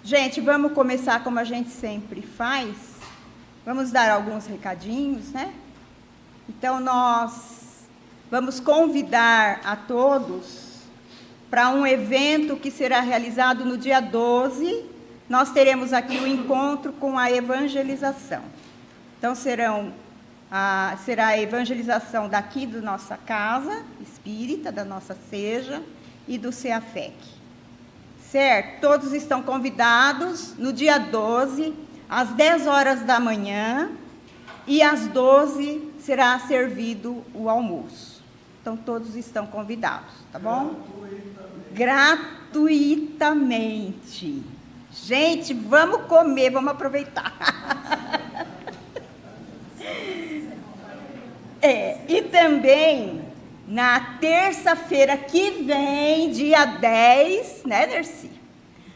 Gente, vamos começar como a gente sempre faz. Vamos dar alguns recadinhos, né? Então, nós vamos convidar a todos para um evento que será realizado no dia 12. Nós teremos aqui o encontro com a evangelização. Então, será a evangelização daqui da nossa casa espírita, da nossa seja e do CEAFEC. Certo? Todos estão convidados no dia 12, às 10 horas da manhã, e às 12 será servido o almoço. Então, todos estão convidados, tá bom? Gratuitamente. Gente, vamos comer, vamos aproveitar. E também, na terça-feira que vem, dia 10, né, Nercy?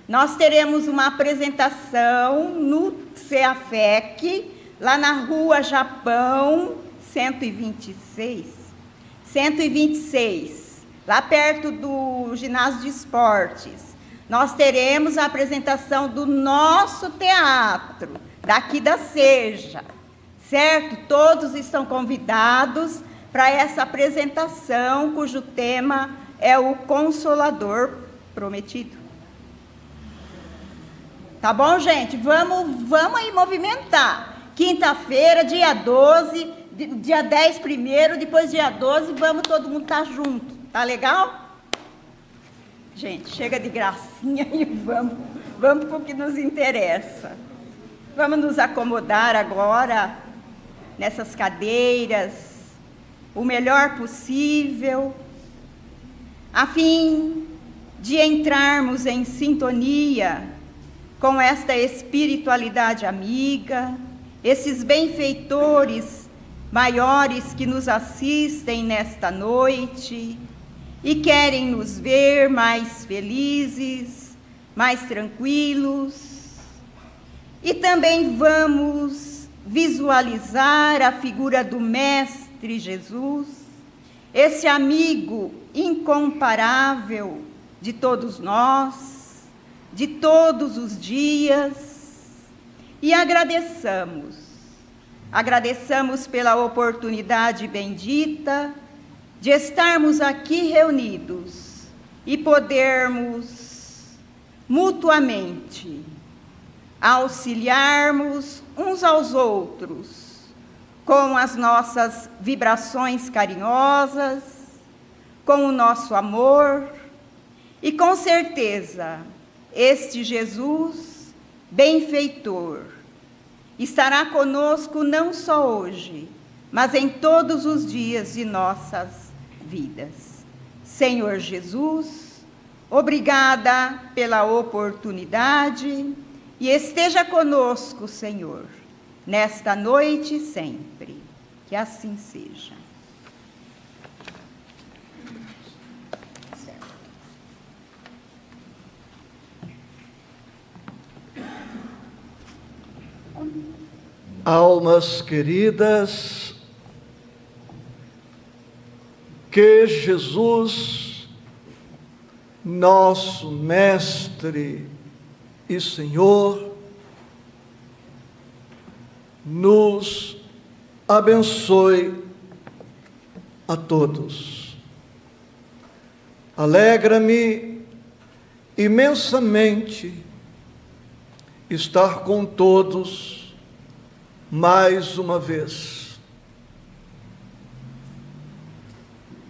Nós teremos uma apresentação no CEAFEC, lá na Rua Japão, 126, lá perto do ginásio de esportes. Nós teremos a apresentação do nosso teatro, daqui da Seja, certo? Todos estão convidados para essa apresentação, cujo tema é o Consolador Prometido. Tá bom, gente? Vamos aí movimentar. Quinta-feira, dia 12, dia 10 primeiro, depois dia 12, vamos todo mundo estar junto. Tá legal? Gente, chega de gracinha e vamos para o que nos interessa. Vamos nos acomodar agora nessas cadeiras, o melhor possível, a fim de entrarmos em sintonia com esta espiritualidade amiga, esses benfeitores maiores que nos assistem nesta noite e querem nos ver mais felizes, mais tranquilos. E também vamos visualizar a figura do Mestre Jesus, esse amigo incomparável de todos nós, de todos os dias, e agradecemos pela oportunidade bendita de estarmos aqui reunidos e podermos mutuamente auxiliarmos uns aos outros com as nossas vibrações carinhosas, com o nosso amor, e com certeza este Jesus benfeitor estará conosco não só hoje, mas em todos os dias de nossas vidas. Senhor Jesus, obrigada pela oportunidade, e esteja conosco, Senhor, nesta noite e sempre. Que assim seja. Certo. Almas queridas, que Jesus, nosso Mestre e Senhor, nos abençoe a todos. Alegra-me imensamente estar com todos mais uma vez.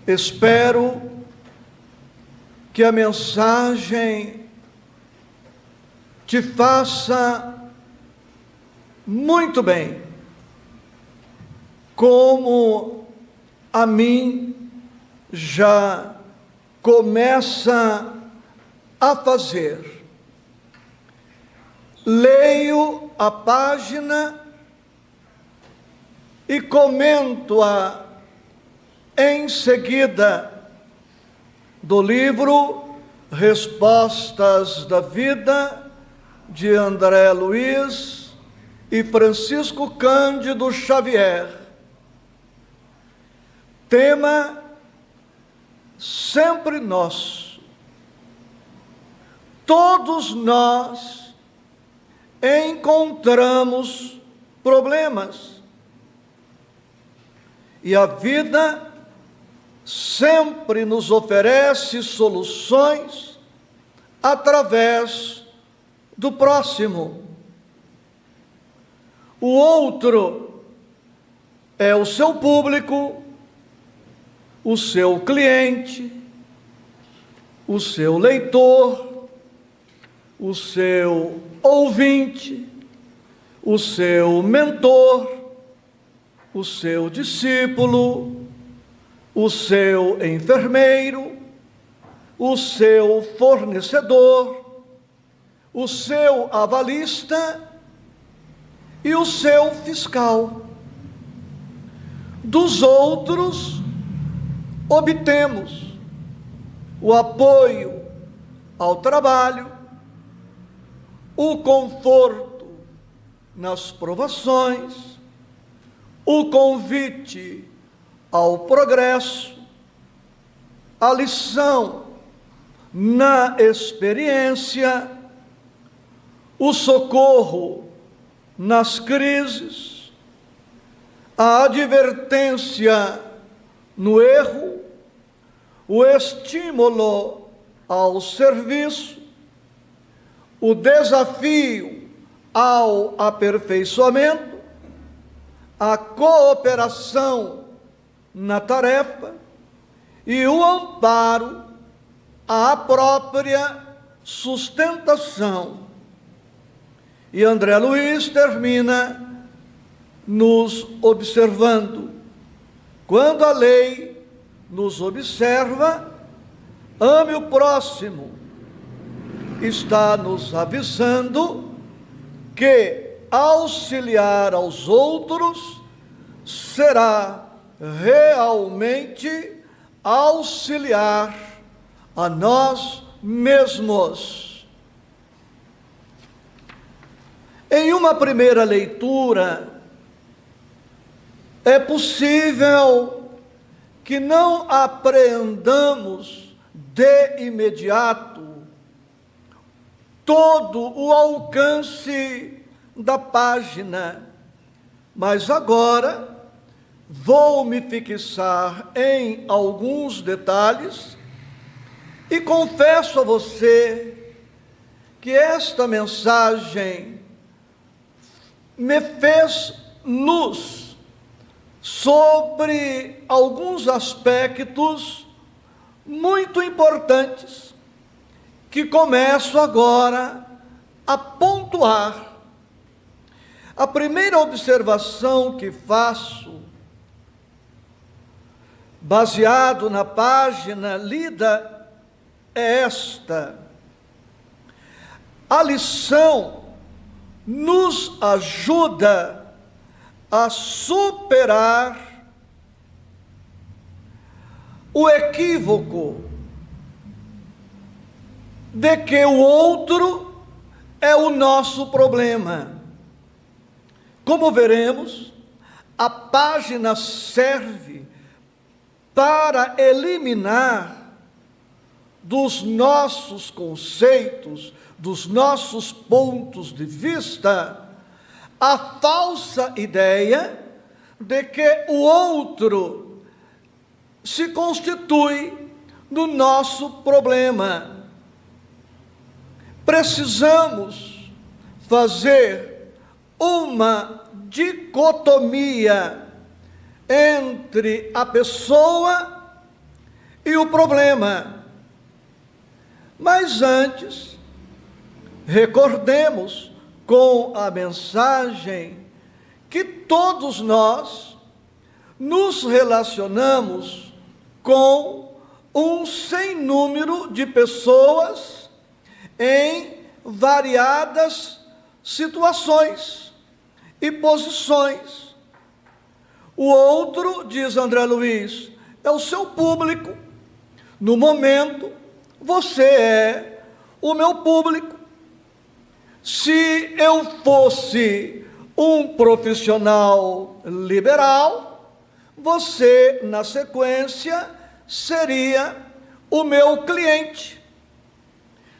Espero que a mensagem te faça muito bem, como a mim já começa a fazer. Leio a página e comento-a em seguida do livro Respostas da Vida, de André Luiz e Francisco Cândido Xavier. Tema sempre nosso. Todos nós encontramos problemas. E a vida sempre nos oferece soluções através do próximo. O outro é o seu público, o seu cliente, o seu leitor, o seu ouvinte, o seu mentor, o seu discípulo, o seu enfermeiro, o seu fornecedor, o seu avalista e o seu fiscal. Dos outros, obtemos o apoio ao trabalho, o conforto nas provações, o convite ao progresso, a lição na experiência, o socorro nas crises, a advertência no erro, o estímulo ao serviço, o desafio ao aperfeiçoamento, a cooperação na tarefa e o amparo à própria sustentação. E André Luiz termina nos observando: quando a lei nos observa, ame o próximo, está nos avisando que auxiliar aos outros será realmente auxiliar a nós mesmos. Em uma primeira leitura, é possível que não apreendamos de imediato todo o alcance da página, mas agora vou me fixar em alguns detalhes e confesso a você que esta mensagem me fez luz sobre alguns aspectos muito importantes que começo agora a pontuar. A primeira observação que faço, baseado na página lida, é esta: a lição nos ajuda a superar o equívoco de que o outro é o nosso problema. Como veremos, a página serve para eliminar dos nossos conceitos, dos nossos pontos de vista, a falsa ideia de que o outro se constitui no nosso problema. Precisamos fazer uma dicotomia entre a pessoa e o problema. Mas antes, recordemos com a mensagem que todos nós nos relacionamos com um sem número de pessoas em variadas situações e posições. O outro, diz André Luiz, é o seu público. No momento, você é o meu público. Se eu fosse um profissional liberal, você, na sequência, seria o meu cliente.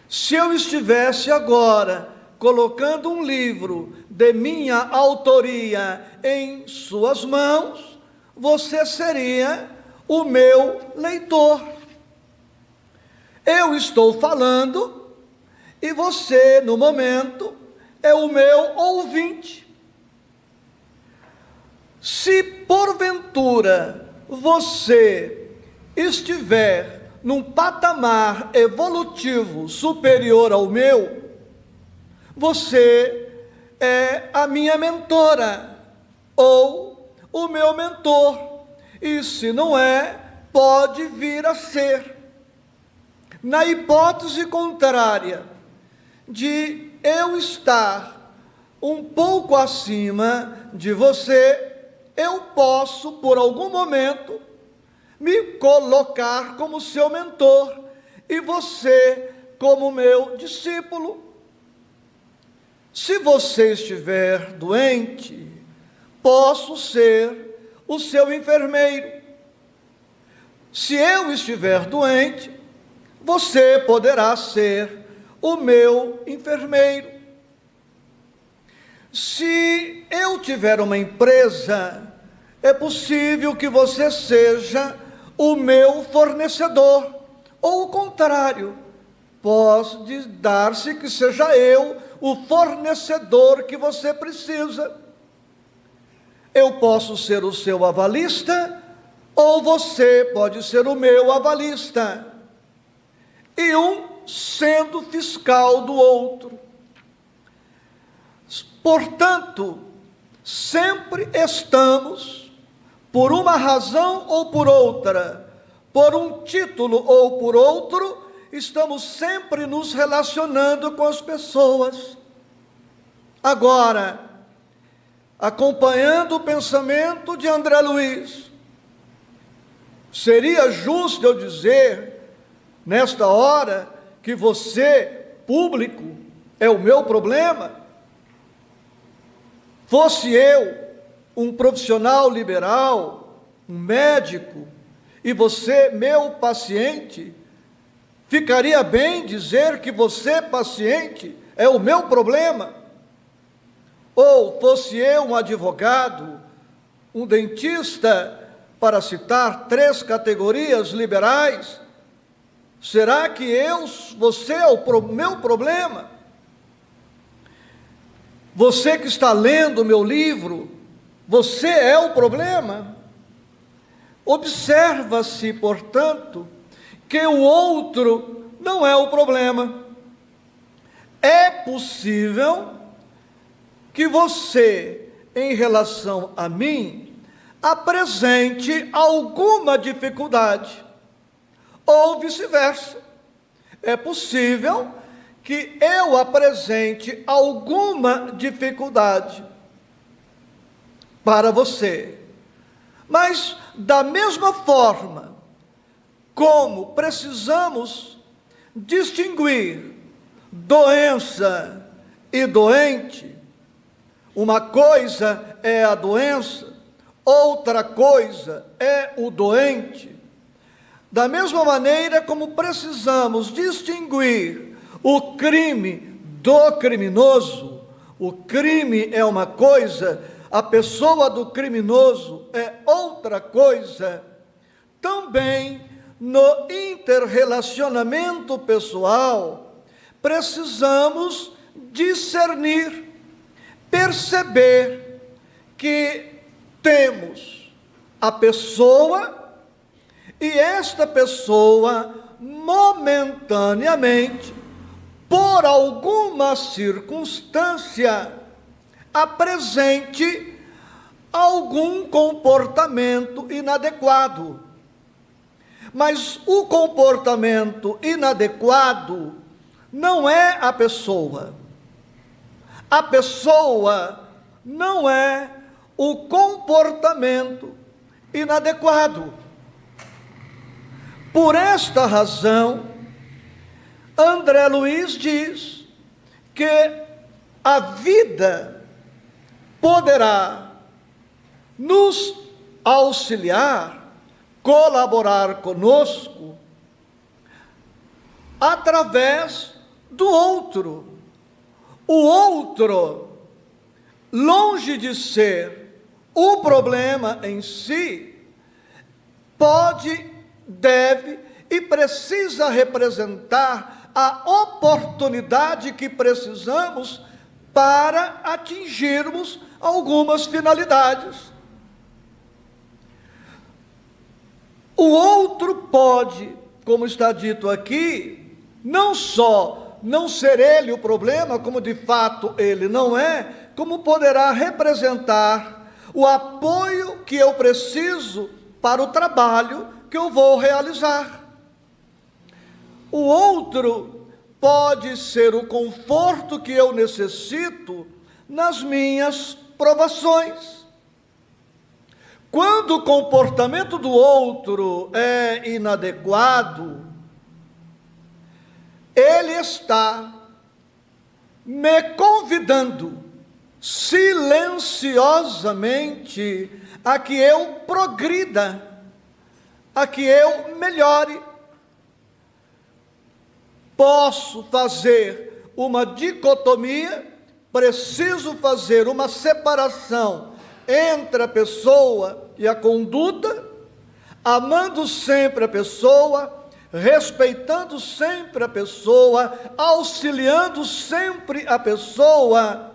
Se eu estivesse agora colocando um livro de minha autoria em suas mãos, você seria o meu leitor. Eu estou falando e você, no momento, é o meu ouvinte. Se porventura você estiver num patamar evolutivo superior ao meu, você é a minha mentora ou o meu mentor. E se não é, pode vir a ser. Na hipótese contrária de eu estar um pouco acima de você, eu posso, por algum momento, me colocar como seu mentor e você como meu discípulo. Se você estiver doente, posso ser o seu enfermeiro. Se eu estiver doente, você poderá ser o meu enfermeiro. Se eu tiver uma empresa, é possível que você seja o meu fornecedor, ou o contrário, pode dar-se que seja eu o fornecedor que você precisa. Eu posso ser o seu avalista, ou você pode ser o meu avalista, e um sendo fiscal do outro. Portanto, sempre estamos, por uma razão ou por outra, por um título ou por outro, estamos sempre nos relacionando com as pessoas. Agora, acompanhando o pensamento de André Luiz, seria justo eu dizer, nesta hora, que você, público, é o meu problema? Fosse eu um profissional liberal, um médico, e você, meu paciente, ficaria bem dizer que você, paciente, é o meu problema? Ou fosse eu um advogado, um dentista, para citar 3 categorias liberais, será que você é o meu problema? Você que está lendo o meu livro, você é o problema? Observa-se, portanto, que o outro não é o problema. É possível que você, em relação a mim, apresente alguma dificuldade, ou vice-versa. É possível que eu apresente alguma dificuldade para você. Mas, da mesma forma como precisamos distinguir doença e doente, uma coisa é a doença, outra coisa é o doente. Da mesma maneira como precisamos distinguir o crime do criminoso, o crime é uma coisa, a pessoa do criminoso é outra coisa, também no interrelacionamento pessoal, precisamos discernir, perceber que temos a pessoa e esta pessoa momentaneamente, por alguma circunstância, apresente algum comportamento inadequado. Mas o comportamento inadequado não é a pessoa. A pessoa não é o comportamento inadequado. Por esta razão, André Luiz diz que a vida poderá nos auxiliar, colaborar conosco, através do outro. o outro, longe de ser o problema em si, pode, deve e precisa representar a oportunidade que precisamos para atingirmos algumas finalidades. O outro pode, como está dito aqui, não só não ser ele o problema, como de fato ele não é, como poderá representar o apoio que eu preciso para o trabalho que eu vou realizar. O outro pode ser o conforto que eu necessito nas minhas provações. Quando o comportamento do outro é inadequado, ele está me convidando silenciosamente a que eu progrida, a que eu melhore. Posso fazer uma dicotomia, preciso fazer uma separação entre a pessoa e a conduta, amando sempre a pessoa, respeitando sempre a pessoa, auxiliando sempre a pessoa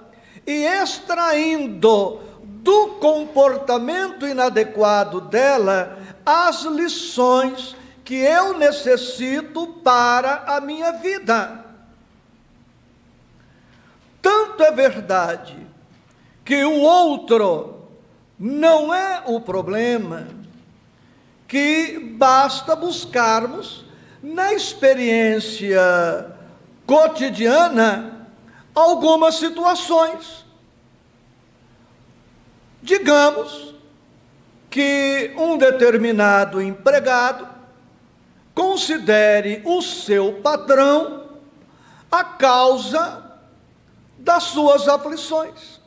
e extraindo do comportamento inadequado dela as lições que eu necessito para a minha vida. Tanto é verdade que o outro não é o problema, que basta buscarmos na experiência cotidiana algumas situações. Digamos que um determinado empregado considere o seu patrão a causa das suas aflições.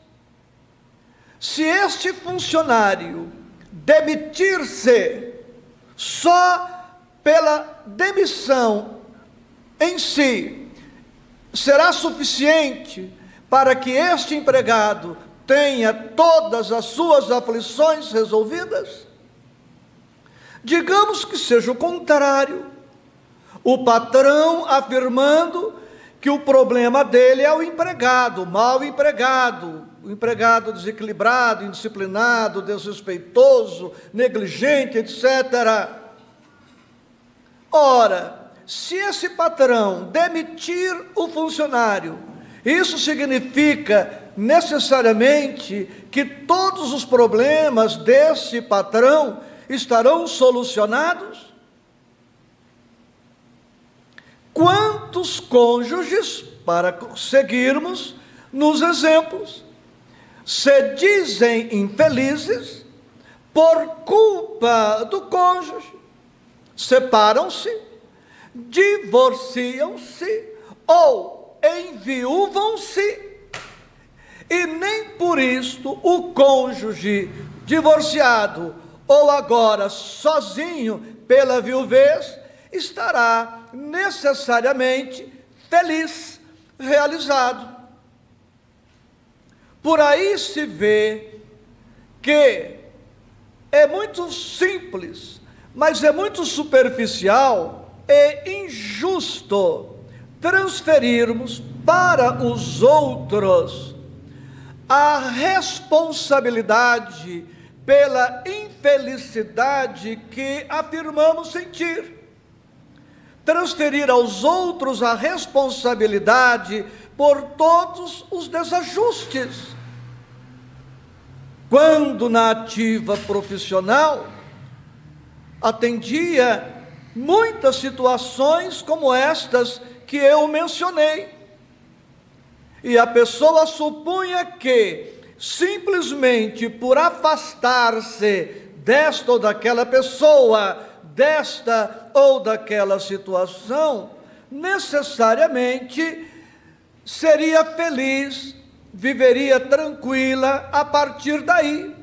Se este funcionário demitir-se só pela demissão em si, será suficiente para que este empregado tenha todas as suas aflições resolvidas? Digamos que seja o contrário, o patrão afirmando que o problema dele é o empregado, o mau empregado, o empregado desequilibrado, indisciplinado, desrespeitoso, negligente, etc. Ora, se esse patrão demitir o funcionário, isso significa necessariamente que todos os problemas desse patrão estarão solucionados? Quantos cônjuges, para seguirmos nos exemplos, se dizem infelizes por culpa do cônjuge, separam-se, divorciam-se ou enviúvam-se, e nem por isto o cônjuge divorciado ou agora sozinho pela viuvez estará necessariamente feliz, realizado. Por aí se vê que é muito simples, mas é muito superficial e injusto transferirmos para os outros a responsabilidade pela infelicidade que afirmamos sentir. Transferir aos outros a responsabilidade por todos os desajustes. Quando na ativa profissional, atendia muitas situações como estas que eu mencionei. E a pessoa supunha que, simplesmente por afastar-se desta ou daquela pessoa, desta ou daquela situação, necessariamente seria feliz, viveria tranquila a partir daí.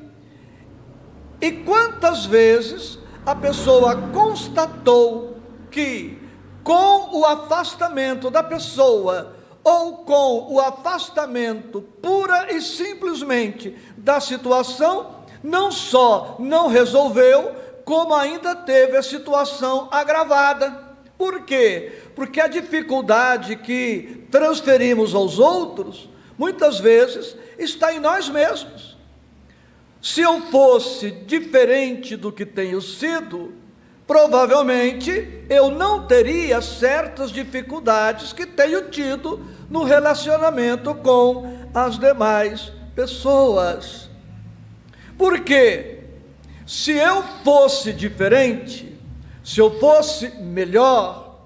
E quantas vezes a pessoa constatou que, com o afastamento da pessoa, ou com o afastamento pura e simplesmente da situação, não só não resolveu, como ainda teve a situação agravada. Por quê? Porque a dificuldade que transferimos aos outros, muitas vezes, está em nós mesmos. Se eu fosse diferente do que tenho sido, provavelmente eu não teria certas dificuldades que tenho tido no relacionamento com as demais pessoas. Porque se eu fosse diferente, se eu fosse melhor,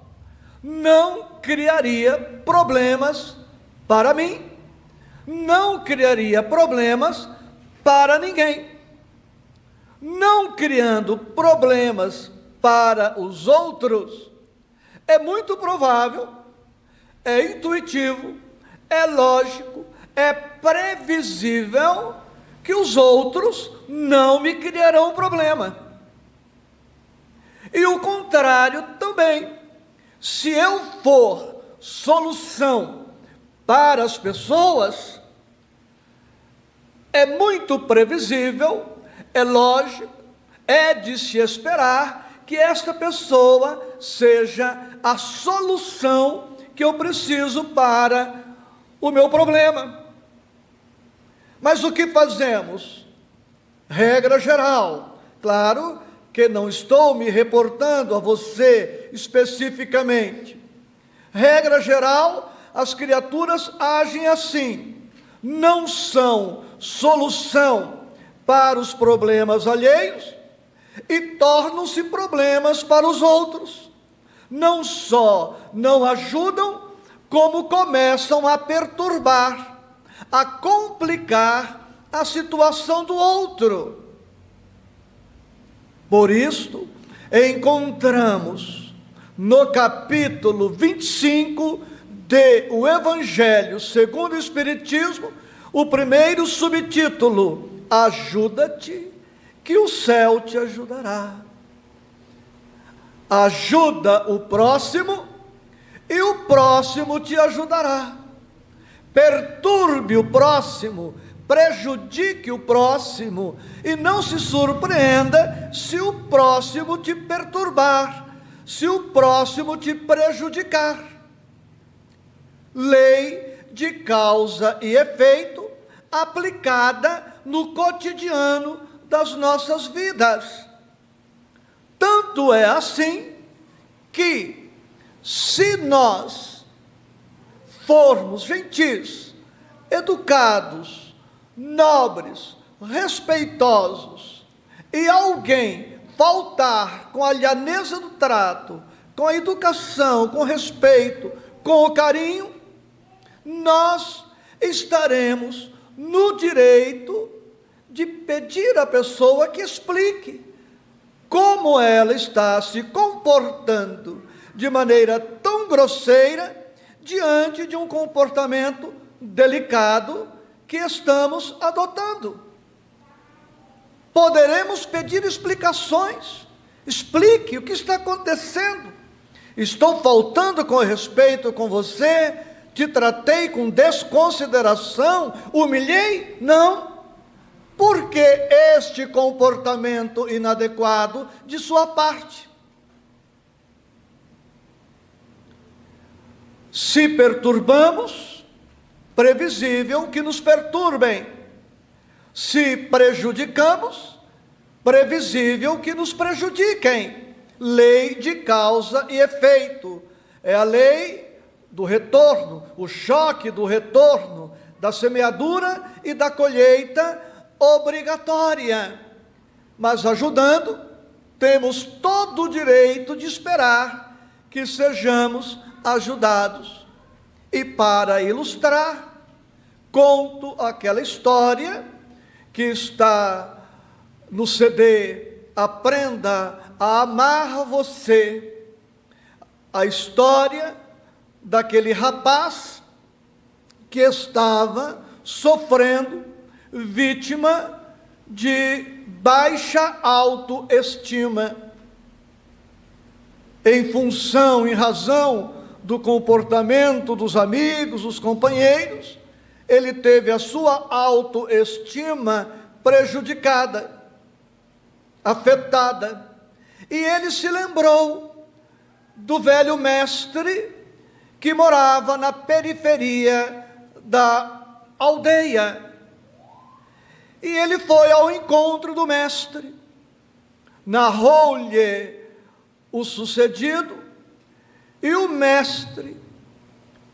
não criaria problemas para mim, não criaria problemas para ninguém. Não criando problemas para os outros, é muito provável, é intuitivo, é lógico, é previsível que os outros não me criarão problema. E o contrário também. Se eu for solução para as pessoas, é muito previsível, é lógico, é de se esperar que esta pessoa seja a solução que eu preciso para o meu problema. Mas o que fazemos? Regra geral, claro que não estou me reportando a você especificamente. Regra geral, as criaturas agem assim, não são solução para os problemas alheios e tornam-se problemas para os outros. Não só não ajudam, como começam a perturbar, a complicar a situação do outro. Por isso, encontramos no capítulo 25 de O Evangelho segundo o Espiritismo, o primeiro subtítulo: ajuda-te, que o céu te ajudará. Ajuda o próximo e o próximo te ajudará. Perturbe o próximo, prejudique o próximo e não se surpreenda se o próximo te perturbar, se o próximo te prejudicar. Lei de causa e efeito aplicada no cotidiano das nossas vidas. Tanto é assim que, se nós formos gentis, educados, nobres, respeitosos, e alguém faltar com a lhaneza do trato, com a educação, com o respeito, com o carinho, nós estaremos no direito de pedir à pessoa que explique como ela está se comportando de maneira tão grosseira diante de um comportamento delicado que estamos adotando. Poderemos pedir explicações. Explique o que está acontecendo. Estou faltando com respeito com você? Te tratei com desconsideração? Humilhei? Não. Por que este comportamento inadequado de sua parte? Se perturbamos, previsível que nos perturbem. Se prejudicamos, previsível que nos prejudiquem. Lei de causa e efeito. É a lei do retorno, o choque do retorno, da semeadura e da colheita obrigatória. Mas ajudando, temos todo o direito de esperar que sejamos ajudados. E para ilustrar, conto aquela história que está no CD Aprenda a Amar Você, a história daquele rapaz que estava sofrendo, vítima de baixa autoestima, em razão do comportamento dos amigos, dos companheiros, ele teve a sua autoestima prejudicada, afetada, e ele se lembrou do velho mestre que morava na periferia da aldeia. E ele foi ao encontro do mestre, narrou-lhe o sucedido, e o mestre,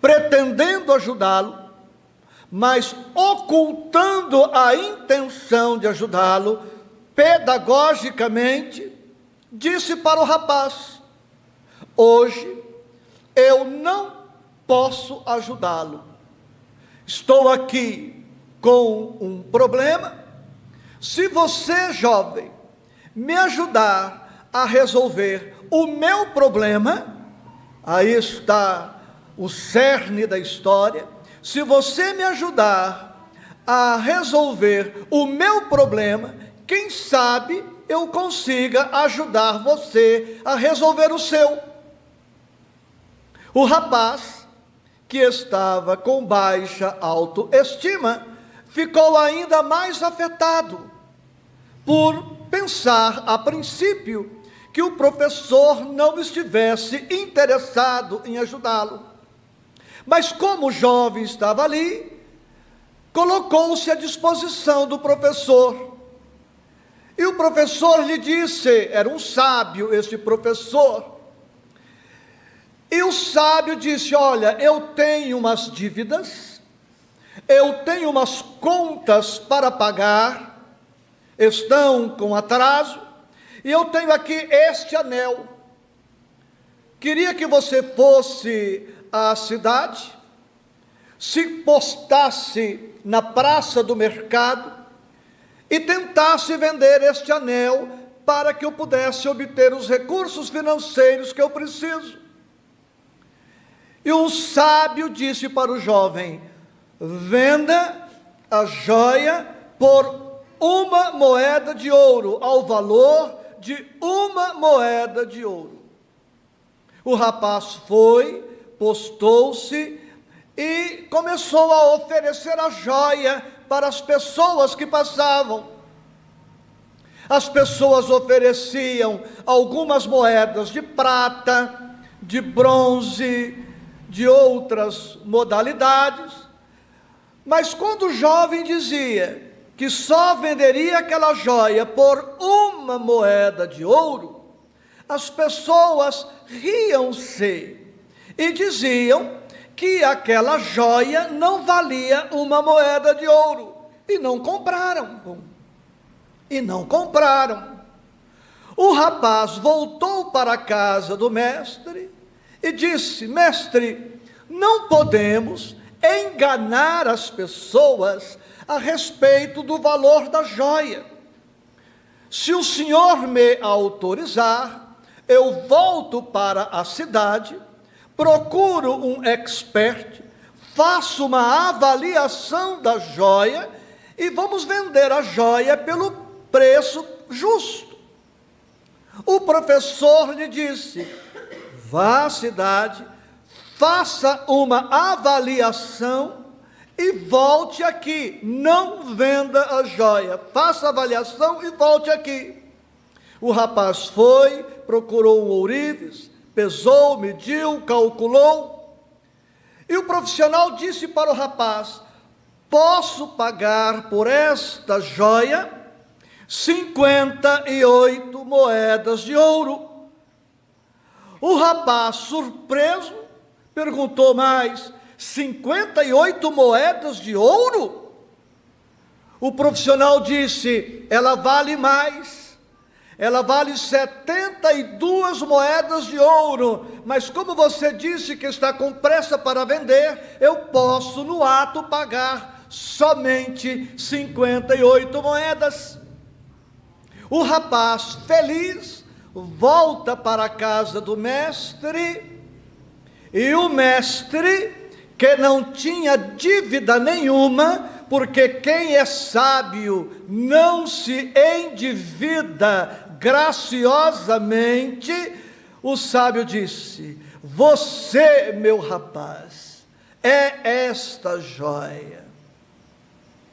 pretendendo ajudá-lo, mas ocultando a intenção de ajudá-lo, pedagogicamente, disse para o rapaz: hoje eu não posso ajudá-lo. Estou aqui com um problema. Se você, jovem, me ajudar a resolver o meu problema, aí está o cerne da história. Se você me ajudar a resolver o meu problema, quem sabe eu consiga ajudar você a resolver o seu. O rapaz, que estava com baixa autoestima, ficou ainda mais afetado por pensar, a princípio, que o professor não estivesse interessado em ajudá-lo. Mas como o jovem estava ali, colocou-se à disposição do professor. E o professor lhe disse, era um sábio este professor, e o sábio disse: olha, eu tenho umas dívidas, eu tenho umas contas para pagar, estão com atraso, e eu tenho aqui este anel. Queria que você fosse à cidade, se postasse na praça do mercado e tentasse vender este anel para que eu pudesse obter os recursos financeiros que eu preciso. E um sábio disse para o jovem: venda a joia por 1 moeda de ouro, ao valor de 1 moeda de ouro. O rapaz foi, postou-se e começou a oferecer a joia para as pessoas que passavam. As pessoas ofereciam algumas moedas de prata, de bronze, de outras modalidades, mas quando o jovem dizia que só venderia aquela joia por 1 moeda de ouro, as pessoas riam-se e diziam que aquela joia não valia 1 moeda de ouro, e não compraram. O rapaz voltou para a casa do mestre e disse: mestre, não podemos enganar as pessoas a respeito do valor da joia. Se o senhor me autorizar, eu volto para a cidade, procuro um expert, faço uma avaliação da joia e vamos vender a joia pelo preço justo. O professor lhe disse: vá à cidade, faça uma avaliação e volte aqui. Não venda a joia, faça a avaliação e volte aqui. O rapaz foi, procurou um ourives, pesou, mediu, calculou, e o profissional disse para o rapaz: posso pagar por esta joia 58 moedas de ouro. O rapaz, surpreso, perguntou mais: 58 moedas de ouro? O profissional disse: ela vale mais. Ela vale 72 moedas de ouro, mas como você disse que está com pressa para vender, eu posso no ato pagar somente 58 moedas. O rapaz, feliz, volta para a casa do mestre, e o mestre, que não tinha dívida nenhuma, porque quem é sábio não se endivida graciosamente, o sábio disse: você, meu rapaz, é esta joia.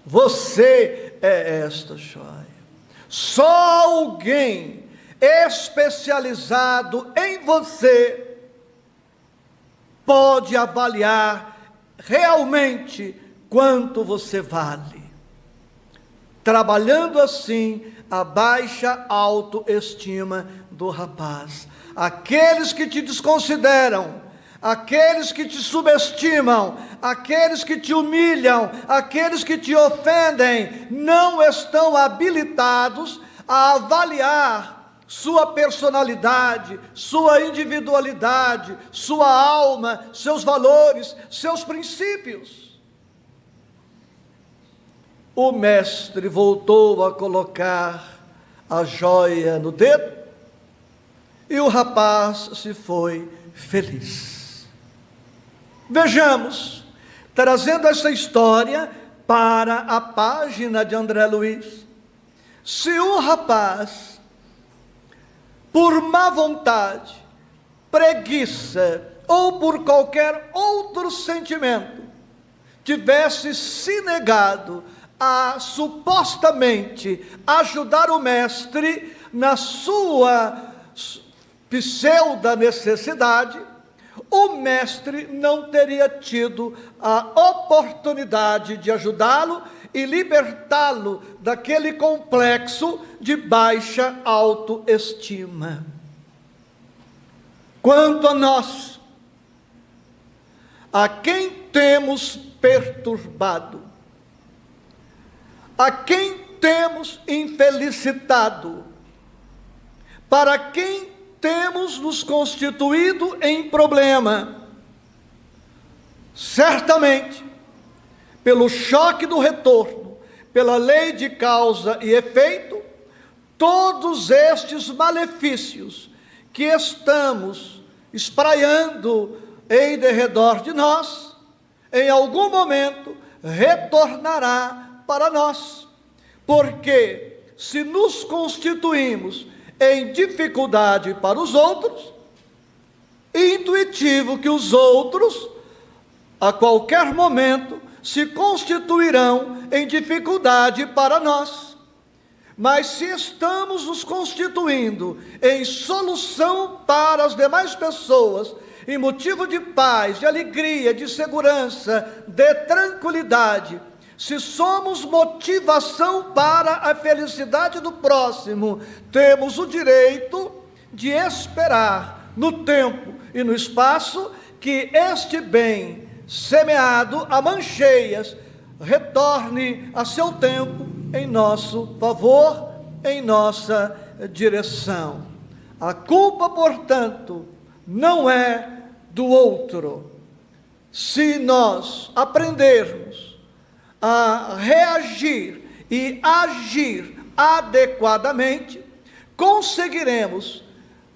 Você é esta joia. Só alguém especializado em você pode avaliar realmente quanto você vale. Trabalhando assim a baixa autoestima do rapaz. Aqueles que te desconsideram, aqueles que te subestimam, aqueles que te humilham, aqueles que te ofendem, não estão habilitados a avaliar sua personalidade, sua individualidade, sua alma, seus valores, seus princípios. O mestre voltou a colocar a joia no dedo e o rapaz se foi feliz. Vejamos, trazendo essa história para a página de André Luiz. Se o rapaz, por má vontade, preguiça ou por qualquer outro sentimento, tivesse se negado a supostamente ajudar o mestre na sua pseudo necessidade, o mestre não teria tido a oportunidade de ajudá-lo e libertá-lo daquele complexo de baixa autoestima. Quanto a nós, a quem temos perturbado, a quem temos infelicitado, para quem temos nos constituído em problema, certamente, pelo choque do retorno, pela lei de causa e efeito, todos estes malefícios que estamos espraiando em derredor de nós, em algum momento retornará para nós, porque se nos constituímos em dificuldade para os outros, intuitivo que os outros, a qualquer momento, se constituirão em dificuldade para nós. Mas se estamos nos constituindo em solução para as demais pessoas, em motivo de paz, de alegria, de segurança, de tranquilidade, se somos motivação para a felicidade do próximo, temos o direito de esperar no tempo e no espaço que este bem semeado a mancheias retorne a seu tempo em nosso favor, em nossa direção. A culpa, portanto, não é do outro. Se nós aprendermos a reagir e agir adequadamente, conseguiremos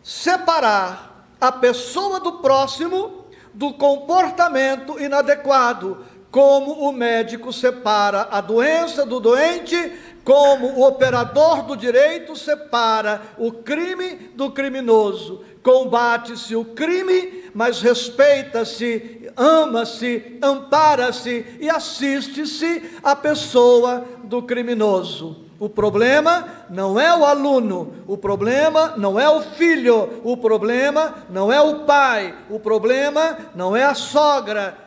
separar a pessoa do próximo do comportamento inadequado, como o médico separa a doença do doente, como o operador do direito separa o crime do criminoso. Combate-se o crime, mas respeita-se, ama-se, ampara-se e assiste-se a pessoa do criminoso. O problema não é o aluno, o problema não é o filho, o problema não é o pai, o problema não é a sogra.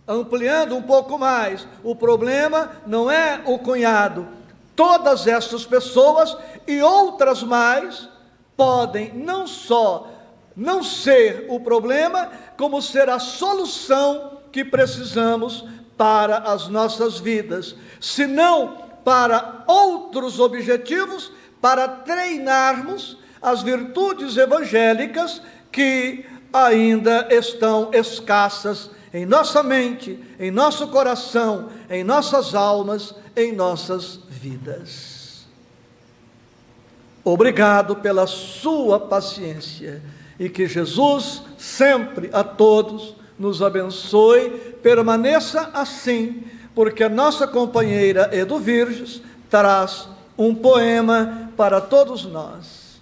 Ampliando um pouco mais, o problema não é o cunhado. Todas essas pessoas e outras mais podem não só não ser o problema, como ser a solução que precisamos para as nossas vidas, se não para outros objetivos, para treinarmos as virtudes evangélicas que ainda estão escassas em nossa mente, em nosso coração, em nossas almas, em nossas vidas. Obrigado pela sua paciência e que Jesus sempre a todos nos abençoe, permaneça assim, porque a nossa companheira Edu Virges traz um poema para todos nós.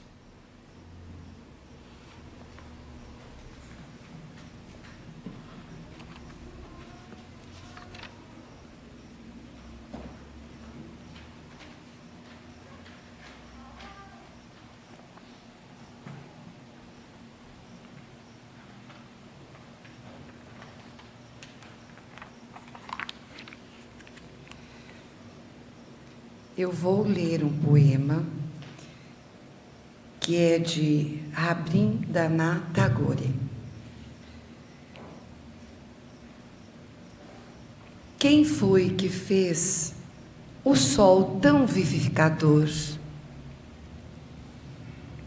eu vou ler um poema que é de Rabindranath Tagore. Quem foi que fez o sol tão vivificador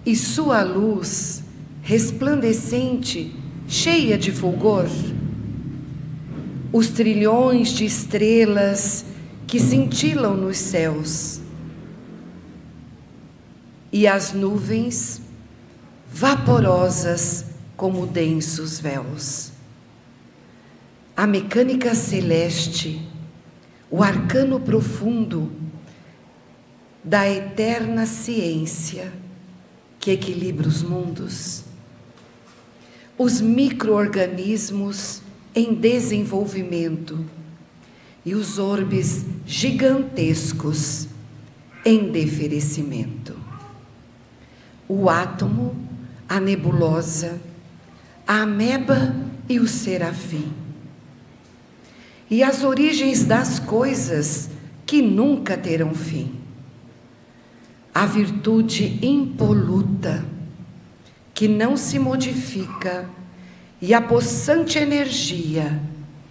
e sua luz resplandecente, cheia de fulgor? Os trilhões de estrelas que cintilam nos céus e as nuvens vaporosas como densos véus. A mecânica celeste, o arcano profundo da eterna ciência que equilibra os mundos, os micro-organismos em desenvolvimento e os orbes gigantescos em deferecimento. O átomo, a nebulosa, a ameba e o serafim. E as origens das coisas que nunca terão fim. A virtude impoluta, que não se modifica, e a possante energia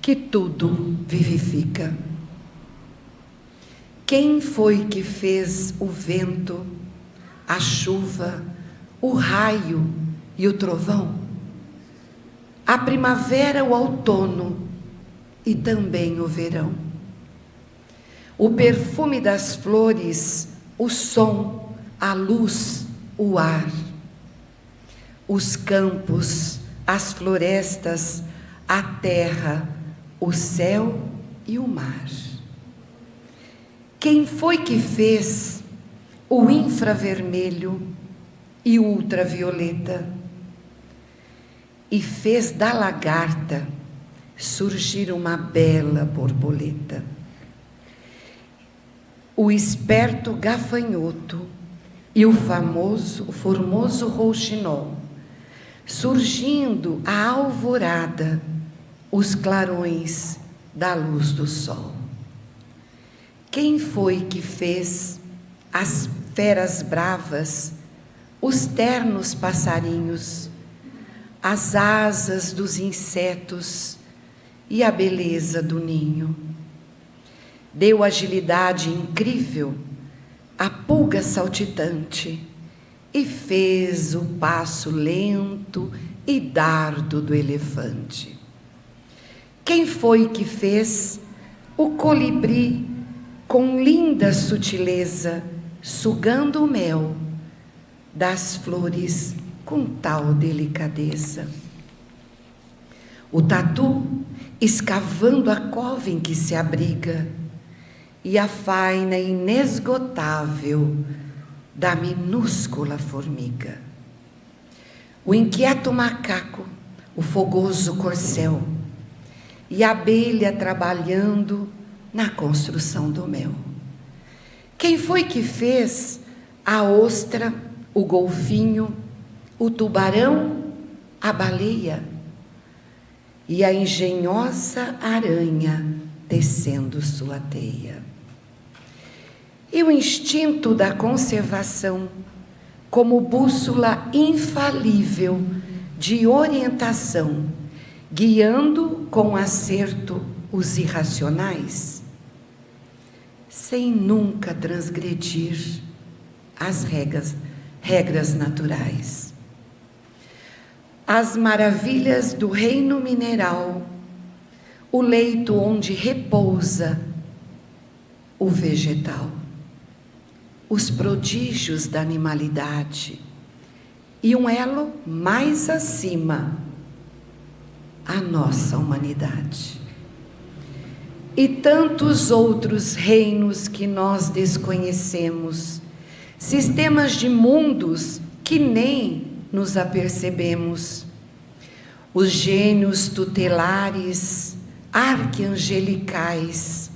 que tudo vivifica. Quem foi que fez o vento, a chuva, o raio e o trovão? A primavera, o outono e também o verão. O perfume das flores, o som, a luz, o ar. Os campos, as florestas, a terra, o céu e o mar. Quem foi que fez o infravermelho e o ultravioleta? E fez da lagarta surgir uma bela borboleta. O esperto gafanhoto e o formoso rouxinol, surgindo à alvorada os clarões da luz do sol. Quem foi que fez as feras bravas, os ternos passarinhos, as asas dos insetos e a beleza do ninho? Deu agilidade incrível à pulga saltitante e fez o passo lento e dardo do elefante. Quem foi que fez o colibri com linda sutileza, sugando o mel das flores com tal delicadeza? O tatu escavando a cova em que se abriga e a faina inesgotável da minúscula formiga. O inquieto macaco, o fogoso corcel e a abelha trabalhando na construção do mel. Quem foi que fez a ostra, o golfinho, o tubarão, a baleia e a engenhosa aranha tecendo sua teia? E o instinto da conservação, como bússola infalível de orientação, guiando com acerto os irracionais, sem nunca transgredir as regras naturais. As maravilhas do reino mineral, o leito onde repousa o vegetal, os prodígios da animalidade e um elo mais acima, a nossa humanidade. E tantos outros reinos que nós desconhecemos, sistemas de mundos que nem nos apercebemos, os gênios tutelares, arcangelicais,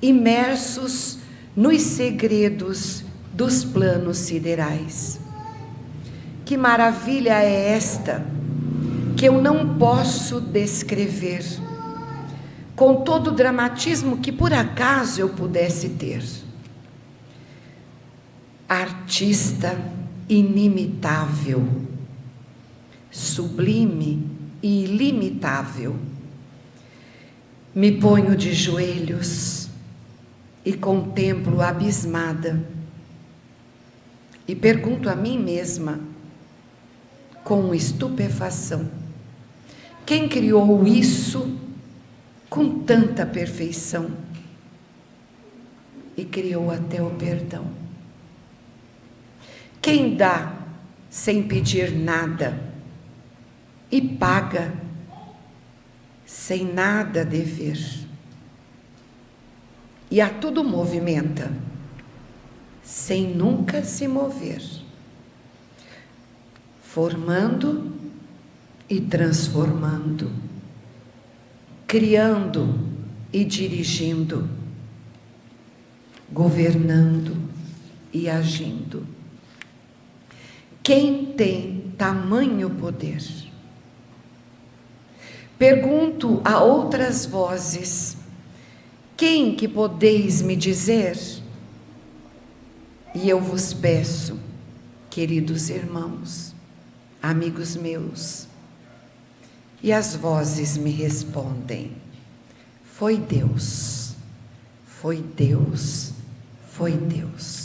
imersos nos segredos dos planos siderais. Que maravilha é esta que eu não posso descrever com todo o dramatismo que por acaso eu pudesse ter. artista inimitável, sublime e ilimitável. Me ponho de joelhos e contemplo abismada e pergunto a mim mesma, com estupefação, quem criou isso com tanta perfeição e criou até o perdão? Quem dá sem pedir nada e paga sem nada dever? E a tudo movimenta, sem nunca se mover, formando e transformando, criando e dirigindo, governando e agindo. Quem tem tamanho poder? Pergunto a outras vozes, quem que podeis me dizer? E eu vos peço, queridos irmãos, amigos meus, e as vozes me respondem, foi Deus, foi Deus, foi Deus.